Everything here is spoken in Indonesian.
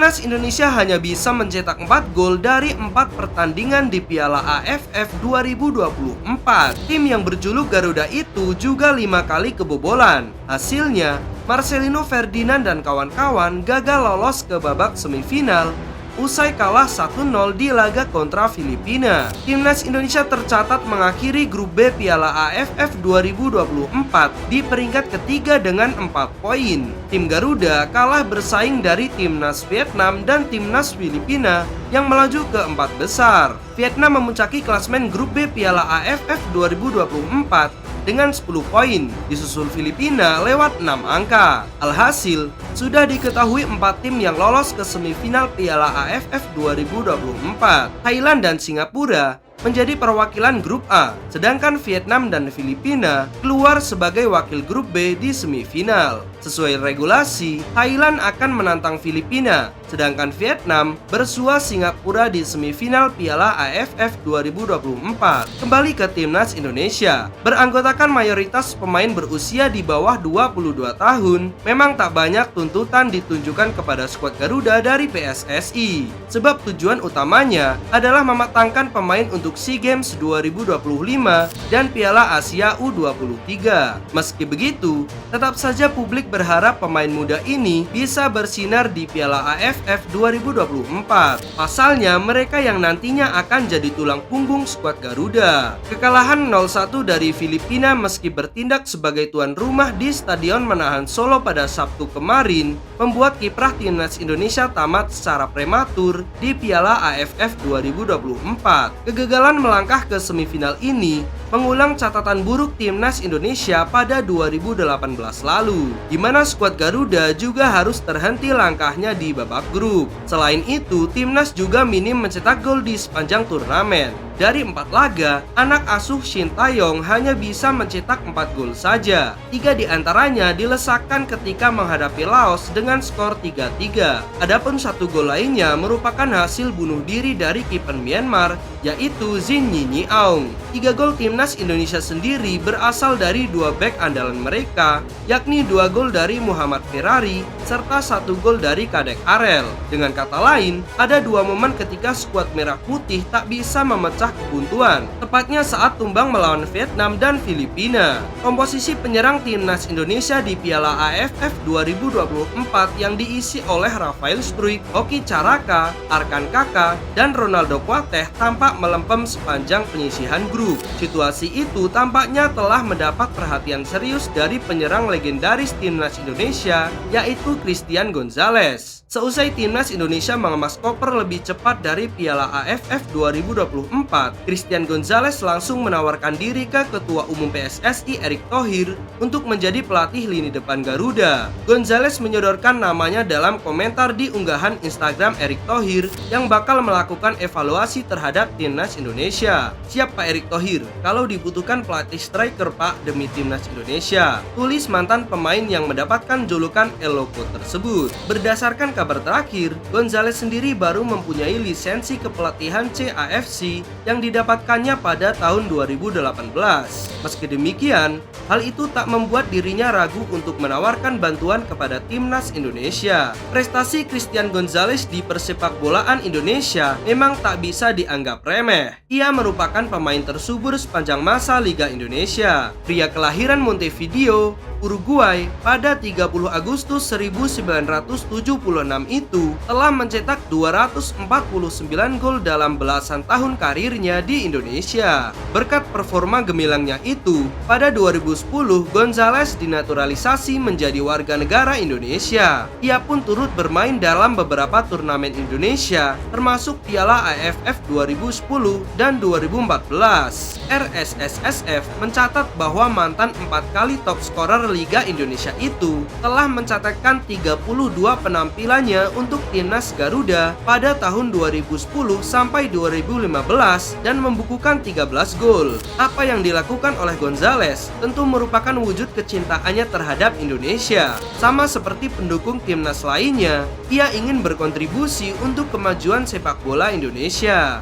Timnas Indonesia hanya bisa mencetak 4 gol dari 4 pertandingan di Piala AFF 2024. Tim yang berjuluk Garuda itu juga 5 kali kebobolan. Hasilnya, Marcelino Ferdinand dan kawan-kawan gagal lolos ke babak semifinal usai kalah 1-0 di laga kontra Filipina. Timnas Indonesia tercatat mengakhiri grup B Piala AFF 2024 di peringkat ketiga dengan 4 poin. Tim Garuda kalah bersaing dari Timnas Vietnam dan Timnas Filipina yang melaju ke 4 besar. Vietnam memuncaki klasmen grup B Piala AFF 2024 dengan 10 poin, disusul Filipina lewat 6 angka. Alhasil, sudah diketahui 4 tim yang lolos ke semifinal Piala AFF 2024. Thailand dan Singapura menjadi perwakilan grup A, sedangkan Vietnam dan Filipina keluar sebagai wakil grup B di semifinal. Sesuai regulasi, Thailand akan menantang Filipina, sedangkan Vietnam bersua Singapura di semifinal Piala AFF 2024. Kembali ke Timnas Indonesia, beranggotakan mayoritas pemain berusia di bawah 22 tahun, memang tak banyak tuntutan ditunjukkan kepada skuad Garuda dari PSSI. Sebab tujuan utamanya adalah mematangkan pemain untuk SEA Games 2025 dan Piala Asia U23. Meski begitu, tetap saja publik berharap pemain muda ini bisa bersinar di Piala AFF 2024. Pasalnya, mereka yang nantinya akan jadi tulang punggung skuad Garuda. Kekalahan 0-1 dari Filipina meski bertindak sebagai tuan rumah di Stadion Manahan Solo pada Sabtu kemarin membuat kiprah Timnas Indonesia tamat secara prematur di Piala AFF 2024. Kegagalan melangkah ke semifinal ini mengulang catatan buruk Timnas Indonesia pada 2018 lalu, di mana skuad Garuda juga harus terhenti langkahnya di babak grup. Selain itu, Timnas juga minim mencetak gol di sepanjang turnamen. Dari 4 laga, anak asuh Shin Taeyong hanya bisa mencetak 4 gol saja. 3 diantaranya dilesakkan ketika menghadapi Laos dengan skor 3-3. Adapun 1 gol lainnya merupakan hasil bunuh diri dari kiper Myanmar, yaitu Jin Nyinyi Aung. 3 gol Timnas Indonesia sendiri berasal dari 2 bek andalan mereka, yakni 2 gol dari Muhammad Ferrari serta 1 gol dari Kadek Arel. Dengan kata lain, ada 2 momen ketika skuad merah putih tak bisa memecah kebuntuan, tepatnya saat tumbang melawan Vietnam dan Filipina. Komposisi penyerang Timnas Indonesia di Piala AFF 2024 yang diisi oleh Rafael Struijk, Hoki Caraka, Arkan Kaka, dan Ronaldo Kuateh tampak melempem sepanjang penyisihan grup. Situasi itu tampaknya telah mendapat perhatian serius dari penyerang legendaris Timnas Indonesia, yaitu Christian Gonzalez. Seusai Timnas Indonesia mengemas koper lebih cepat dari Piala AFF 2024, Christian Gonzalez langsung menawarkan diri ke Ketua Umum PSSI Erick Thohir untuk menjadi pelatih lini depan Garuda. Gonzalez menyodorkan namanya dalam komentar di unggahan Instagram Erick Thohir yang bakal melakukan evaluasi terhadap Timnas Indonesia. "Siap Pak Erick Thohir, kalau dibutuhkan pelatih striker Pak demi Timnas Indonesia," tulis mantan pemain yang mendapatkan julukan El Loco tersebut. Berdasarkan kabar terakhir, Gonzalez sendiri baru mempunyai lisensi kepelatihan CAFC yang didapatkannya pada tahun 2018. Meski demikian, hal itu tak membuat dirinya ragu untuk menawarkan bantuan kepada Timnas Indonesia. Prestasi Christian Gonzalez di persepakbolaan Indonesia memang tak bisa dianggap remeh. Ia merupakan pemain tersubur sepanjang masa Liga Indonesia. Pria kelahiran Montevideo, Uruguay pada 30 Agustus 1976 itu telah mencetak 249 gol dalam belasan tahun karirnya di Indonesia. Berkat performa gemilangnya itu, pada 2010 Gonzalez dinaturalisasi menjadi warga negara Indonesia. Ia pun turut bermain dalam beberapa turnamen Indonesia, termasuk Piala AFF 2010 dan 2014. RSSSF mencatat bahwa mantan 4 kali top scorer Liga Indonesia itu telah mencatatkan 32 penampilannya untuk Timnas Garuda pada tahun 2010 sampai 2015 dan membukukan 13 gol. Apa yang dilakukan oleh Gonzalez tentu merupakan wujud kecintaannya terhadap Indonesia. Sama seperti pendukung timnas lainnya, ia ingin berkontribusi untuk kemajuan sepak bola Indonesia.